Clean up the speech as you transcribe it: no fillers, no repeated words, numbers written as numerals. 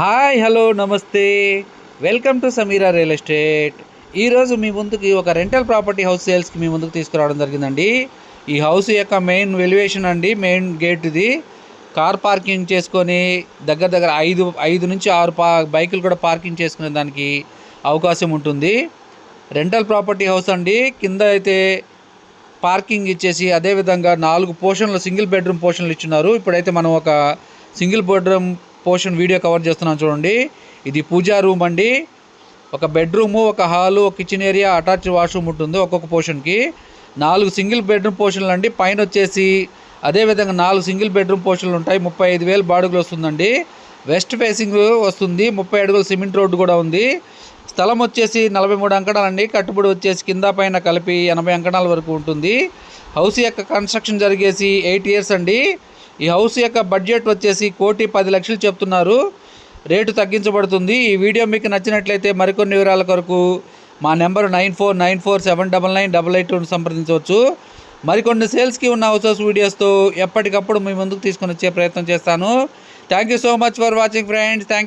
Hi hello నమస్తే welcome to Sameera real estate. ఈరోజు మీ ముందుకి ఒక రెంటల్ ప్రాపర్టీ హౌస్ సేల్స్కి మీ ముందుకు తీసుకురావడం జరిగిందండి. ఈ హౌస్ యొక్క మెయిన్ వెల్యువేషన్ అండి, మెయిన్ గేట్ ఇది. కార్ పార్కింగ్ చేసుకొని దగ్గర దగ్గర ఐదు నుంచి 6 బైకులు కూడా పార్కింగ్ చేసుకునే దానికి అవకాశం ఉంటుంది. రెంటల్ ప్రాపర్టీ హౌస్ అండి. కింద అయితే పార్కింగ్ ఇచ్చేసి అదేవిధంగా 4 పోర్షన్లు సింగిల్ బెడ్రూమ్ పోర్షన్లు ఇచ్చున్నారు. ఇప్పుడైతే మనం ఒక single bedroom portion video cover చేస్తున్నాం చూడండి. ఇది పూజా రూమ్ అండి. ఒక బెడ్రూము, ఒక హాలు, ఒక కిచెన్ ఏరియా, అటాచ్డ్ వాష్రూమ్ ఉంటుంది ఒక్కొక్క పోర్షన్కి. 4 సింగిల్ బెడ్రూమ్ పోర్షన్లు అండి. పైన వచ్చేసి అదేవిధంగా 4 సింగిల్ బెడ్రూమ్ పోర్షన్లు ఉంటాయి. 35,000 బాడుగులు వస్తుందండి. వెస్ట్ ఫేసింగ్ వస్తుంది. 30 అడుగుల సిమెంట్ రోడ్డు కూడా ఉంది. స్థలం వచ్చేసి 43 అంకణాలండి. కట్టుబడి వచ్చేసి కింద పైన కలిపి 80 అంకణాల వరకు ఉంటుంది. హౌస్ యొక్క కన్స్ట్రక్షన్ జరిగేసి 8 years అండి. ఈ హౌస్ యొక్క బడ్జెట్ వచ్చేసి 1,10,00,000 చెప్తున్నారు. రేటు తగ్గించబడుతుంది. ఈ వీడియో మీకు నచ్చినట్లయితే మరికొన్ని వివరాల కొరకు మా నెంబర్ 9494799882 సంప్రదించవచ్చు. మరికొన్ని సేల్స్కి ఉన్న హౌసెస్ వీడియోస్తో ఎప్పటికప్పుడు మీ ముందుకు తీసుకొని వచ్చే ప్రయత్నం చేస్తాను. Thank you so much for watching friends.